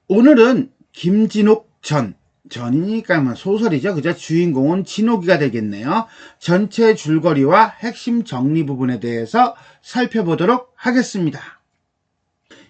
오늘은 김진옥 전이니까 뭐 소설이죠. 그죠? 주인공은 진옥이가 되겠네요. 전체 줄거리와 핵심 정리 부분에 대해서 살펴보도록 하겠습니다.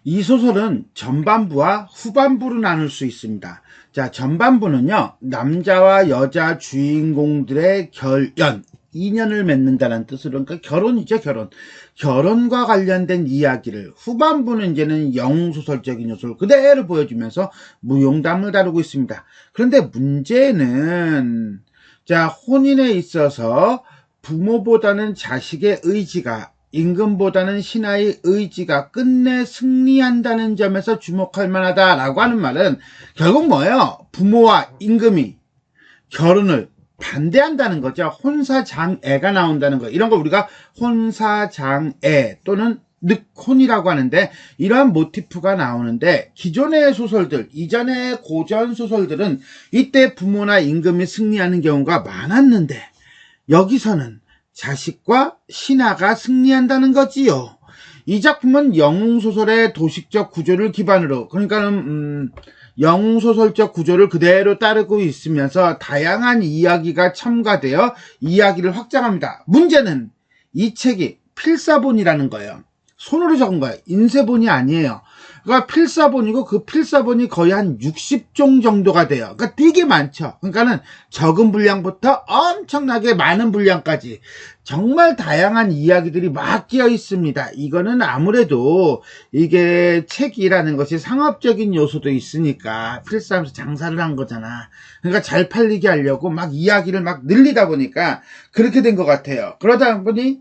이 소설은 전반부와 후반부로 나눌 수 있습니다. 자, 전반부는요, 남자와 여자 주인공들의 결연, 인연을 맺는다는 뜻으로, 그러니까 결혼이죠, 결혼. 결혼과 관련된 이야기를, 후반부는 이제는 영웅소설적인 요소를 그대로 보여주면서 무용담을 다루고 있습니다. 그런데 문제는, 자, 혼인에 있어서 부모보다는 자식의 의지가, 임금보다는 신하의 의지가 끝내 승리한다는 점에서 주목할 만하다라고 하는 말은 결국 뭐예요? 부모와 임금이 결혼을 반대한다는 거죠. 혼사장애가 나온다는 거. 이런 걸 우리가 혼사장애 또는 늑혼이라고 하는데, 이러한 모티프가 나오는데, 기존의 소설들, 이전의 고전 소설들은 이때 부모나 임금이 승리하는 경우가 많았는데, 여기서는 자식과 신하가 승리한다는 거지요. 이 작품은 영웅소설의 도식적 구조를 기반으로, 그러니까는 영웅소설적 구조를 그대로 따르고 있으면서 다양한 이야기가 첨가되어 이야기를 확장합니다. 문제는 이 책이 필사본이라는 거예요. 손으로 적은 거예요. 인쇄본이 아니에요. 그러니까 필사본이고, 그 필사본이 거의 한 60종 정도가 돼요. 그러니까 되게 많죠. 그러니까는 적은 분량부터 엄청나게 많은 분량까지 정말 다양한 이야기들이 막 끼어 있습니다. 이거는 아무래도 이게 책이라는 것이 상업적인 요소도 있으니까 필사하면서 장사를 한 거잖아. 그러니까 잘 팔리게 하려고 막 이야기를 막 늘리다 보니까 그렇게 된 것 같아요. 그러다 보니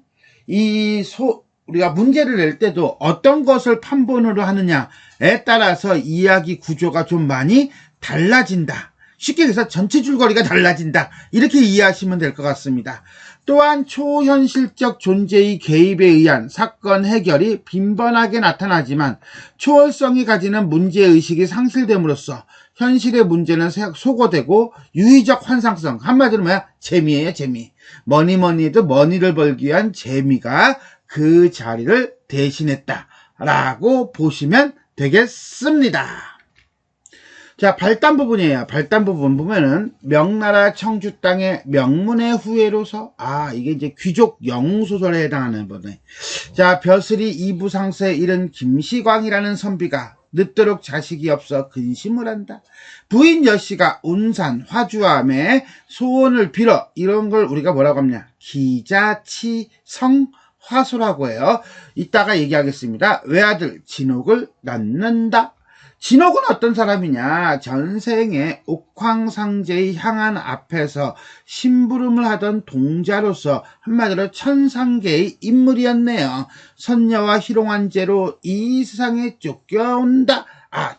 우리가 문제를 낼 때도 어떤 것을 판본으로 하느냐에 따라서 이야기 구조가 좀 많이 달라진다. 쉽게 얘기해서 전체 줄거리가 달라진다. 이렇게 이해하시면 될 것 같습니다. 또한 초현실적 존재의 개입에 의한 사건 해결이 빈번하게 나타나지만 초월성이 가지는 문제의식이 상실됨으로써 현실의 문제는 소거되고 유의적 환상성, 한마디로 뭐야? 재미예요, 재미. 뭐니 해도 머니를 벌기 위한 재미가 그 자리를 대신했다라고 보시면 되겠습니다. 자, 발단 부분이에요. 발단 부분 보면은 명나라 청주 땅의 명문의 후예로서, 이게 이제 귀족 영웅소설에 해당하는 거네. 자, 벼슬이 이부상서에 이른 김시광이라는 선비가 늦도록 자식이 없어 근심을 한다. 부인 여씨가 운산 화주암에 소원을 빌어, 이런 걸 우리가 뭐라고 하냐? 기자치성 화소라고 해요. 이따가 얘기하겠습니다. 외아들 진옥을 낳는다. 진옥은 어떤 사람이냐? 전생에 옥황상제의 향한 앞에서 심부름을 하던 동자로서 한마디로 천상계의 인물이었네요. 선녀와 희롱한 죄로 이 세상에 쫓겨온다.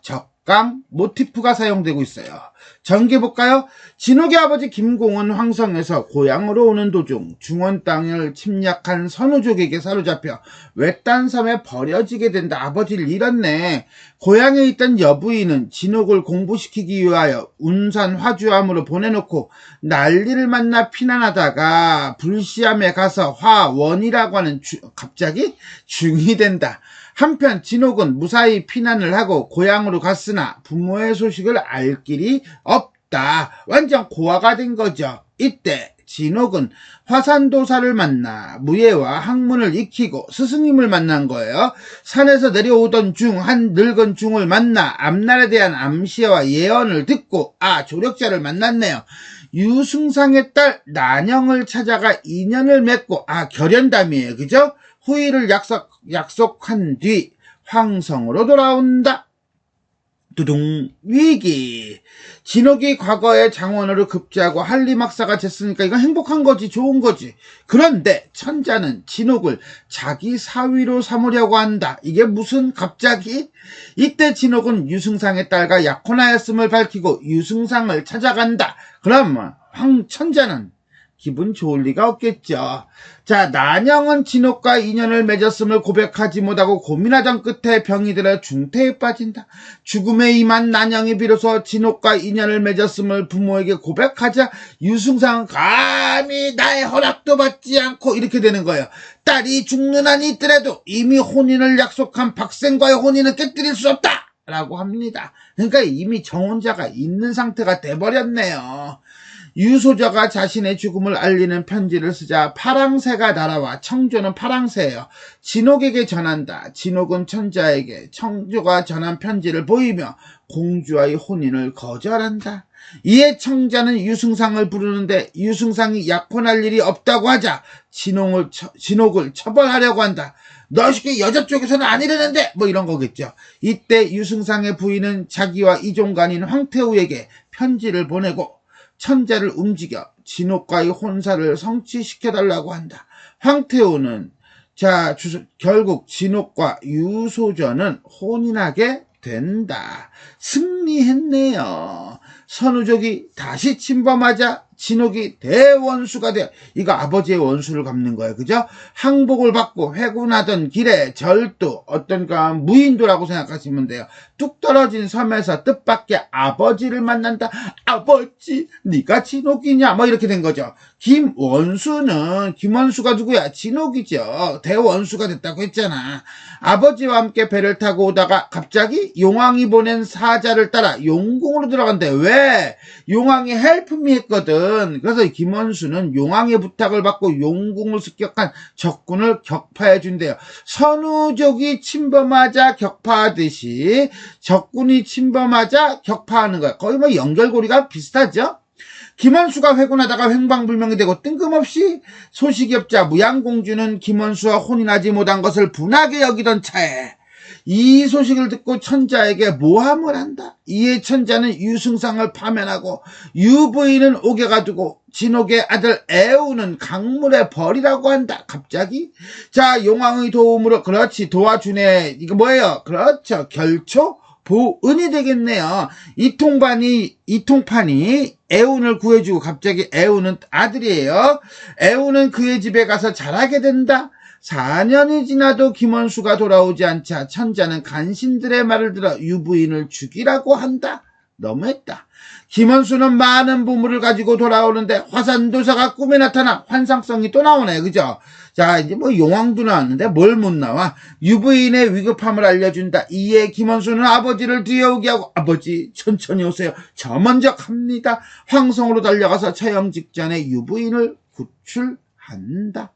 적강 모티프가 사용되고 있어요. 전개 볼까요? 진옥의 아버지 김공은 황성에서 고향으로 오는 도중 중원 땅을 침략한 선우족에게 사로잡혀 외딴 섬에 버려지게 된다. 아버지를 잃었네. 고향에 있던 여부인은 진옥을 공부시키기 위하여 운산 화주암으로 보내놓고 난리를 만나 피난하다가 불시암에 가서 화원이라고 하는 갑자기 중이 된다. 한편 진옥은 무사히 피난을 하고 고향으로 갔으나 부모의 소식을 알 길이 없다. 완전 고아가 된 거죠. 이때 진옥은 화산도사를 만나 무예와 학문을 익히고 스승님을 만난 거예요. 산에서 내려오던 중 한 늙은 중을 만나 앞날에 대한 암시와 예언을 듣고 조력자를 만났네요. 유승상의 딸 난영을 찾아가 인연을 맺고 결연담이에요. 그죠? 후일을 약속한 뒤 황성으로 돌아온다. 두둥 위기. 진옥이 과거에 장원으로 급제하고 한리막사가 됐으니까 이건 행복한 거지, 좋은 거지. 그런데 천자는 진옥을 자기 사위로 삼으려고 한다. 이게 무슨 갑자기? 이때 진옥은 유승상의 딸과 약혼하였음을 밝히고 유승상을 찾아간다. 그럼 황천자는 기분 좋을 리가 없겠죠. 자, 난영은 진옥과 인연을 맺었음을 고백하지 못하고 고민하던 끝에 병이 들어 중태에 빠진다. 죽음에 임한 난영이 비로소 진옥과 인연을 맺었음을 부모에게 고백하자 유승상은 감히 나의 허락도 받지 않고 이렇게 되는 거예요. 딸이 죽는 한이 있더라도 이미 혼인을 약속한 박생과의 혼인은 깨뜨릴 수 없다. 라고 합니다. 그러니까 이미 정혼자가 있는 상태가 돼버렸네요. 유소저가 자신의 죽음을 알리는 편지를 쓰자 파랑새가 날아와, 청조는 파랑새예요. 진옥에게 전한다. 진옥은 천자에게 청조가 전한 편지를 보이며 공주와의 혼인을 거절한다. 이에 청자는 유승상을 부르는데 유승상이 약혼할 일이 없다고 하자 진옥을 처벌하려고 한다. 너 시끼 여자 쪽에서는 아니라는데 뭐 이런 거겠죠. 이때 유승상의 부인은 자기와 이종간인 황태우에게 편지를 보내고 천자를 움직여 진옥과의 혼사를 성취시켜달라고 한다. 황태우는 결국 진옥과 유소저는 혼인하게 된다. 승리했네요. 선우족이 다시 침범하자 진옥이 대원수가 되어, 이거 아버지의 원수를 갚는 거예요. 그죠? 항복을 받고 회군하던 길에 절도, 어떤가 무인도라고 생각하시면 돼요. 뚝 떨어진 섬에서 뜻밖의 아버지를 만난다. 아버지, 네가 진옥이냐? 뭐 이렇게 된 거죠. 김원수가 누구야? 진옥이죠. 대원수가 됐다고 했잖아. 아버지와 함께 배를 타고 오다가 갑자기 용왕이 보낸 사자를 따라 용궁으로 들어간대. 왜? 용왕이 헬프미 했거든. 그래서 김원수는 용왕의 부탁을 받고 용궁을 습격한 적군을 격파해 준대요. 선우족이 침범하자 격파하듯이 적군이 침범하자 격파하는 거야. 거의 뭐 연결고리가 비슷하죠? 김원수가 회군하다가 횡방불명이 되고 뜬금없이 소식이 없자 무양공주는 김원수와 혼인하지 못한 것을 분하게 여기던 차에 이 소식을 듣고 천자에게 모함을 한다. 이에 천자는 유승상을 파면하고 유부인은 옥에가 두고 진옥의 아들 애우는 강물에 버리라고 한다. 갑자기? 자, 용왕의 도움으로, 그렇지, 도와주네. 이거 뭐예요? 그렇죠, 결초 보은이 되겠네요. 이통판이 애운을 구해주고, 갑자기 애운은 아들이에요. 애운은 그의 집에 가서 자라게 된다. 4년이 지나도 김원수가 돌아오지 않자 천자는 간신들의 말을 들어 유부인을 죽이라고 한다. 너무했다. 김원수는 많은 보물을 가지고 돌아오는데 화산도사가 꿈에 나타나 환상성이 또 나오네. 그죠? 자, 이제 뭐 용왕도 나왔는데 뭘 못 나와? 유부인의 위급함을 알려준다. 이에 김원수는 아버지를 뒤에오게 하고, 아버지 천천히 오세요. 저 먼저 갑니다. 황성으로 달려가서 처형 직전에 유부인을 구출한다.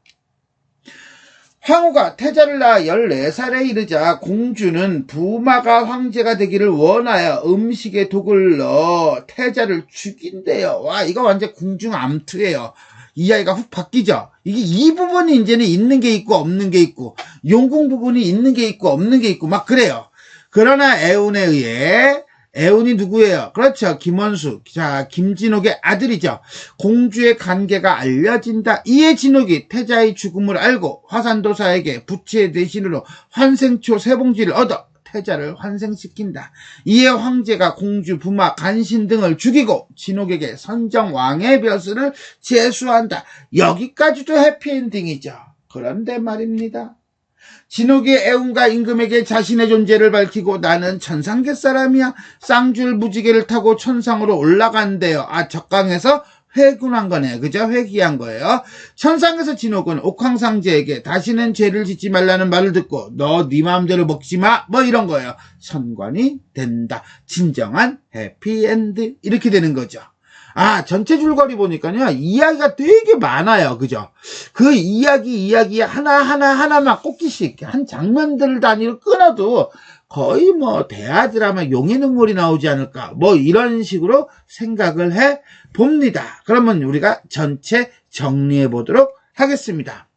황후가 태자를 낳아 14살에 이르자 공주는 부마가 황제가 되기를 원하여 음식에 독을 넣어 태자를 죽인대요. 와, 이거 완전 궁중암투예요. 이 아이가 훅 바뀌죠? 이게 이 부분이 이제는 있는 게 있고 없는 게 있고, 용궁 부분이 있는 게 있고 없는 게 있고 막 그래요. 그러나 애운에 의해, 애운이 누구예요? 그렇죠, 김원수. 자, 김진옥의 아들이죠. 공주의 관계가 알려진다. 이에 진옥이 태자의 죽음을 알고 화산도사에게 부채의 대신으로 환생초 3봉지를 얻어 태자를 환생시킨다. 이에 황제가 공주, 부마, 간신 등을 죽이고 진옥에게 선정왕의 벼슬을 제수한다. 여기까지도 해피엔딩이죠. 그런데 말입니다. 진옥이 애운과 임금에게 자신의 존재를 밝히고 나는 천상계 사람이야. 쌍줄 무지개를 타고 천상으로 올라간대요. 아, 적강에서 회군한 거네. 그죠? 회귀한 거예요. 천상에서 진옥은 옥황상제에게 다시는 죄를 짓지 말라는 말을 듣고 너 네 마음대로 먹지 마. 뭐 이런 거예요. 선관이 된다. 진정한 해피엔드. 이렇게 되는 거죠. 아, 전체 줄거리 보니까요, 이야기가 되게 많아요. 그죠? 그 이야기 하나만 꼽기씩 한 장면들 단위로 끊어도 거의 뭐 대하 드라마 용의 눈물이 나오지 않을까, 뭐 이런 식으로 생각을 해 봅니다. 그러면 우리가 전체 정리해 보도록 하겠습니다.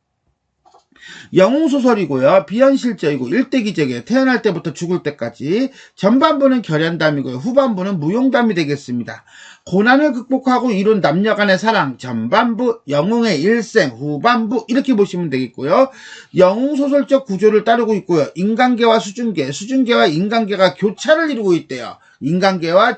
영웅소설이고요. 비현실적이고 일대기적이에요. 태어날 때부터 죽을 때까지. 전반부는 결연담이고요. 후반부는 무용담이 되겠습니다. 고난을 극복하고 이룬 남녀간의 사랑, 전반부, 영웅의 일생, 후반부 이렇게 보시면 되겠고요. 영웅소설적 구조를 따르고 있고요. 인간계와 수중계, 수중계와 인간계가 교차를 이루고 있대요. 인간계와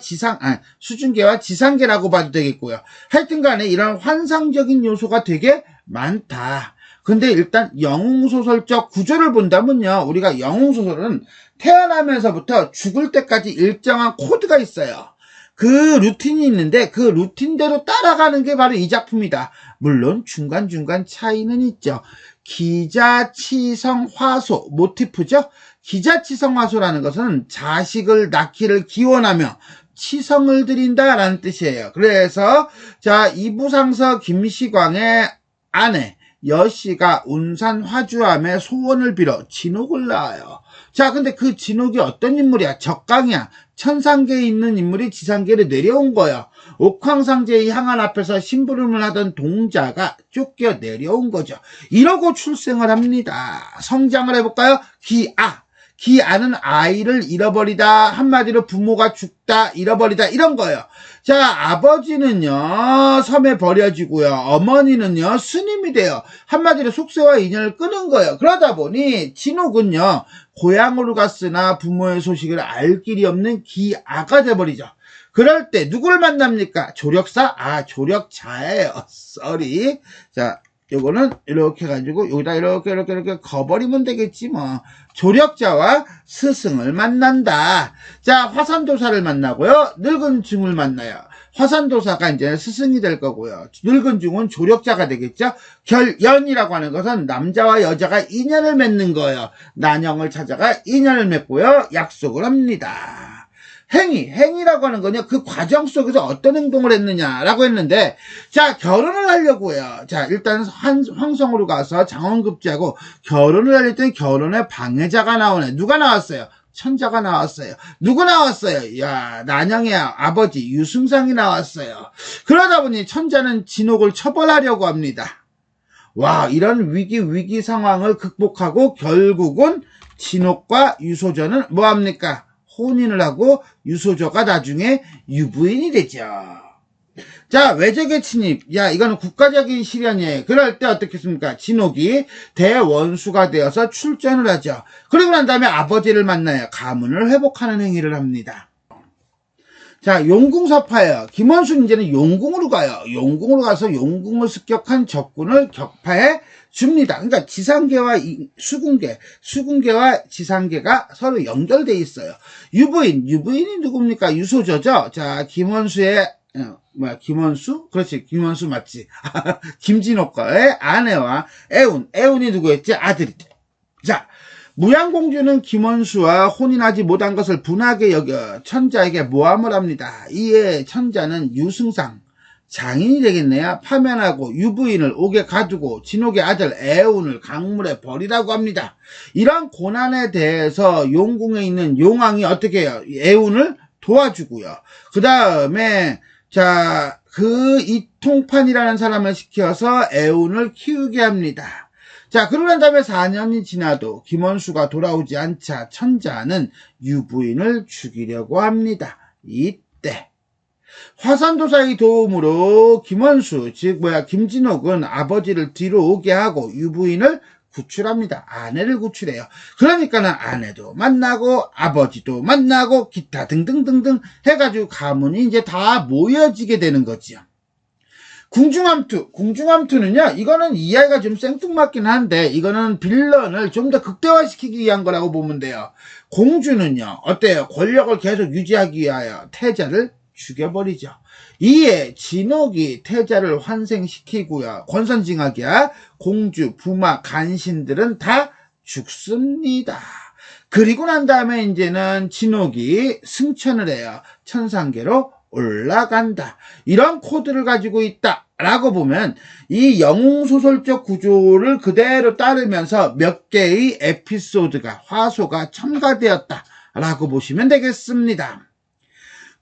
수중계와 지상계라고 봐도 되겠고요. 하여튼 간에 이런 환상적인 요소가 되게 많다. 근데 일단 영웅소설적 구조를 본다면요, 우리가 영웅소설은 태어나면서부터 죽을 때까지 일정한 코드가 있어요. 그 루틴이 있는데 그 루틴대로 따라가는 게 바로 이 작품이다. 물론 중간중간 차이는 있죠. 기자, 치성, 화소, 모티프죠. 기자치성화소라는 것은 자식을 낳기를 기원하며 치성을 드린다라는 뜻이에요. 그래서 자, 이부상서 김시광의 아내 여씨가 운산 화주암에 소원을 빌어 진옥을 낳아요. 자, 근데 그 진옥이 어떤 인물이야? 적강이야. 천상계에 있는 인물이 지상계로 내려온 거예요. 옥황상제의 향한 앞에서 심부름을 하던 동자가 쫓겨 내려온 거죠. 이러고 출생을 합니다. 성장을 해볼까요? 기아는 아이를 잃어버리다, 한마디로 부모가 죽다, 잃어버리다, 이런 거예요. 자, 아버지는요, 섬에 버려지고요, 어머니는요, 스님이 돼요. 한마디로 속세와 인연을 끊은 거예요. 그러다 보니, 진옥은요, 고향으로 갔으나 부모의 소식을 알 길이 없는 기아가 돼버리죠. 그럴 때, 누구를 만납니까? 조력사? 조력자예요. 썰이. 자, 요거는 이렇게 해가지고 여기다 이렇게 거버리면 되겠지 뭐. 조력자와 스승을 만난다. 자, 화산도사를 만나고요. 늙은 중을 만나요. 화산도사가 이제 스승이 될 거고요. 늙은 중은 조력자가 되겠죠. 결연이라고 하는 것은 남자와 여자가 인연을 맺는 거예요. 난영을 찾아가 인연을 맺고요. 약속을 합니다. 행위라고 하는 거냐, 그 과정 속에서 어떤 행동을 했느냐라고 했는데, 자, 결혼을 하려고 해요. 자, 일단 황성으로 가서 장원급제하고 결혼을 하려 했더니 결혼에 방해자가 나오네. 누가 나왔어요? 천자가 나왔어요. 누구 나왔어요? 야, 난영의 아버지 유승상이 나왔어요. 그러다 보니 천자는 진옥을 처벌하려고 합니다. 와, 이런 위기 상황을 극복하고 결국은 진옥과 유소저는 뭐합니까? 혼인을 하고 유소저가 나중에 유부인이 되죠. 자, 외적의 침입. 야, 이거는 국가적인 실현이에요. 그럴 때 어떻겠습니까? 진옥이 대원수가 되어서 출전을 하죠. 그리고 난 다음에 아버지를 만나요. 가문을 회복하는 행위를 합니다. 자, 용궁서파예요. 김원수는 이제는 용궁으로 가요. 용궁으로 가서 용궁을 습격한 적군을 격파해 줍니다. 그러니까 지상계와 수궁계와 지상계가 서로 연결돼 있어요. 유부인이 누굽니까? 유소저죠. 자, 김원수의 김원수? 그렇지, 김원수 맞지. 김진옥과의 아내와 애운이 누구였지? 아들이죠. 자, 무양공주는 김원수와 혼인하지 못한 것을 분하게 여겨 천자에게 모함을 합니다. 이에 천자는 유승상, 장인이 되겠네요. 파면하고 유부인을 옥에 가두고 진옥의 아들 애운을 강물에 버리라고 합니다. 이런 고난에 대해서 용궁에 있는 용왕이 어떻게 해요? 애운을 도와주고요. 그 다음에 자, 그 이통판이라는 사람을 시켜서 애운을 키우게 합니다. 자, 그러고 난 다음에 4년이 지나도 김원수가 돌아오지 않자 천자는 유부인을 죽이려고 합니다. 이때 화산도사의 도움으로 김원수, 김진옥은 아버지를 뒤로 오게 하고 유부인을 구출합니다. 아내를 구출해요. 그러니까는 아내도 만나고 아버지도 만나고 기타 등등등등 해가지고 가문이 이제 다 모여지게 되는 거지요. 궁중암투는요, 이거는 이해가 좀 생뚱맞긴 한데, 이거는 빌런을 좀 더 극대화시키기 위한 거라고 보면 돼요. 공주는요, 어때요? 권력을 계속 유지하기 위하여 태자를 죽여버리죠. 이에 진옥이 태자를 환생시키고요. 권선징악이야 공주, 부마, 간신들은 다 죽습니다. 그리고 난 다음에 이제는 진옥이 승천을 해요. 천상계로 올라간다. 이런 코드를 가지고 있다라고 보면 이 영웅소설적 구조를 그대로 따르면서 몇 개의 에피소드가, 화소가 첨가되었다라고 보시면 되겠습니다.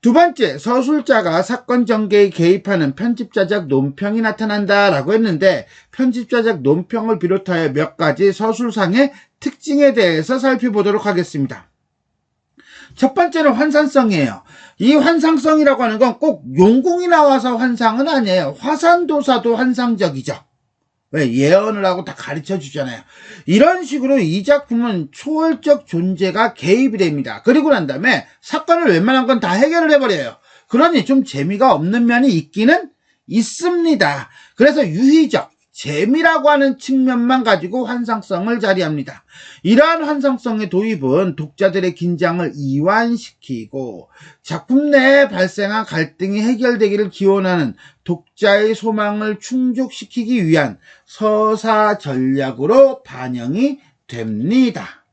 두 번째, 서술자가 사건 전개에 개입하는 편집자적 논평이 나타난다라고 했는데, 편집자적 논평을 비롯하여 몇 가지 서술상의 특징에 대해서 살펴보도록 하겠습니다. 첫 번째는 환상성이에요. 이 환상성이라고 하는 건 꼭 용궁이 나와서 환상은 아니에요. 화산도사도 환상적이죠. 왜? 예언을 하고 다 가르쳐 주잖아요. 이런 식으로 이 작품은 초월적 존재가 개입이 됩니다. 그리고 난 다음에 사건을 웬만한 건 다 해결을 해버려요. 그러니 좀 재미가 없는 면이 있기는 있습니다. 그래서 유희적, 재미라고 하는 측면만 가지고 환상성을 자리합니다. 이러한 환상성의 도입은 독자들의 긴장을 이완시키고 작품 내에 발생한 갈등이 해결되기를 기원하는 독자의 소망을 충족시키기 위한 서사 전략으로 반영이 됩니다.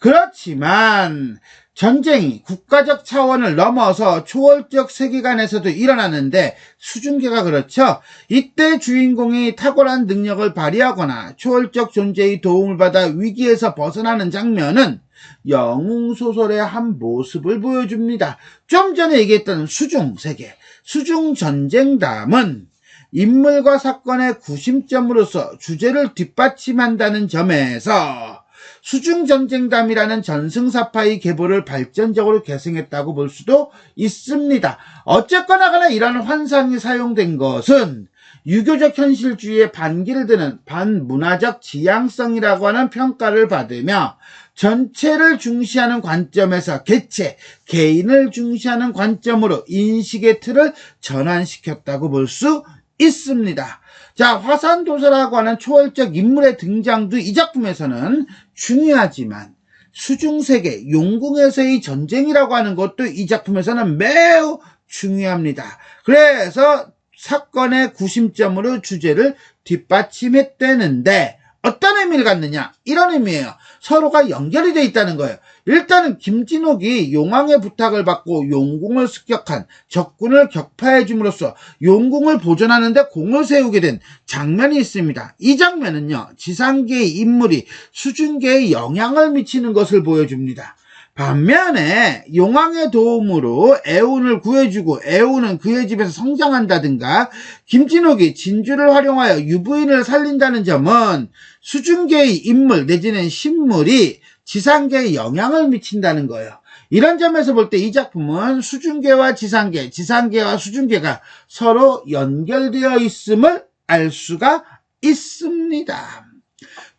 그렇지만 전쟁이 국가적 차원을 넘어서 초월적 세계관에서도 일어나는데 수중계가 그렇죠. 이때 주인공이 탁월한 능력을 발휘하거나 초월적 존재의 도움을 받아 위기에서 벗어나는 장면은 영웅소설의 한 모습을 보여줍니다. 좀 전에 얘기했던 수중세계, 수중전쟁담은 인물과 사건의 구심점으로서 주제를 뒷받침한다는 점에서 수중전쟁담이라는 전승사파의 계보를 발전적으로 계승했다고 볼 수도 있습니다. 어쨌거나 간에 이런 환상이 사용된 것은 유교적 현실주의의 반기를 드는 반문화적 지향성이라고 하는 평가를 받으며 전체를 중시하는 관점에서 개체, 개인을 중시하는 관점으로 인식의 틀을 전환시켰다고 볼 수 있습니다. 자, 화산도사라고 하는 초월적 인물의 등장도 이 작품에서는 중요하지만 수중세계, 용궁에서의 전쟁이라고 하는 것도 이 작품에서는 매우 중요합니다. 그래서 사건의 구심점으로 주제를 뒷받침했다는데 어떤 의미를 갖느냐? 이런 의미예요. 서로가 연결이 되어 있다는 거예요. 일단은 김진옥이 용왕의 부탁을 받고 용궁을 습격한 적군을 격파해 줌으로써 용궁을 보존하는 데 공을 세우게 된 장면이 있습니다. 이 장면은요, 지상계의 인물이 수중계에 영향을 미치는 것을 보여줍니다. 반면에 용왕의 도움으로 애운을 구해주고 애운은 그의 집에서 성장한다든가 김진옥이 진주를 활용하여 유부인을 살린다는 점은 수중계의 인물 내지는 신물이 지상계에 영향을 미친다는 거예요. 이런 점에서 볼 때 이 작품은 수중계와 지상계, 지상계와 수중계가 서로 연결되어 있음을 알 수가 있습니다.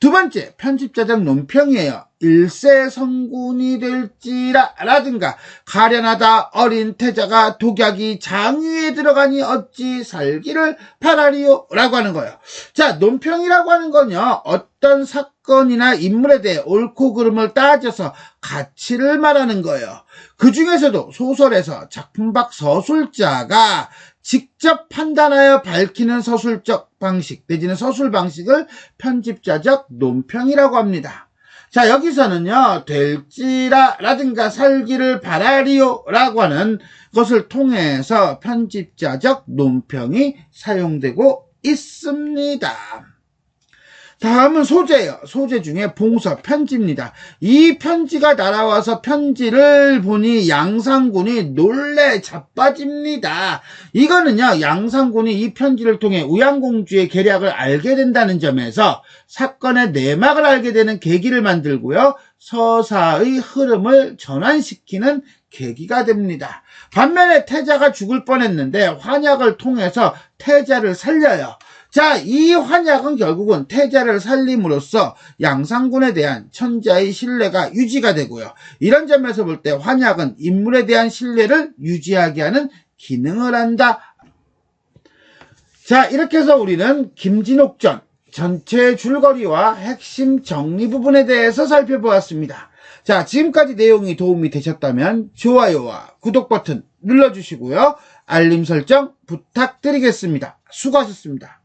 두 번째, 편집자적 논평이에요. 일세 성군이 될지라 라든가 가련하다 어린 태자가 독약이 장위에 들어가니 어찌 살기를 바라리요 라고 하는 거예요. 자, 논평이라고 하는 건요, 어떤 사건이나 인물에 대해 옳고 그름을 따져서 가치를 말하는 거예요. 그 중에서도 소설에서 작품 밖 서술자가 직접 판단하여 밝히는 서술적 방식 내지는 서술 방식을 편집자적 논평이라고 합니다. 자, 여기서는요, 될지라 라든가 살기를 바라리요 라고 하는 것을 통해서 편집자적 논평이 사용되고 있습니다. 다음은 소재예요. 소재 중에 봉서, 편지입니다. 이 편지가 날아와서 편지를 보니 양상군이 놀래 자빠집니다. 이거는요, 양상군이 이 편지를 통해 우양공주의 계략을 알게 된다는 점에서 사건의 내막을 알게 되는 계기를 만들고요, 서사의 흐름을 전환시키는 계기가 됩니다. 반면에 태자가 죽을 뻔했는데 환약을 통해서 태자를 살려요. 자, 이 환약은 결국은 태자를 살림으로써 양상군에 대한 천자의 신뢰가 유지가 되고요. 이런 점에서 볼 때 환약은 인물에 대한 신뢰를 유지하게 하는 기능을 한다. 자, 이렇게 해서 우리는 김진옥전 전체 줄거리와 핵심 정리 부분에 대해서 살펴보았습니다. 자, 지금까지 내용이 도움이 되셨다면 좋아요와 구독 버튼 눌러주시고요. 알림 설정 부탁드리겠습니다. 수고하셨습니다.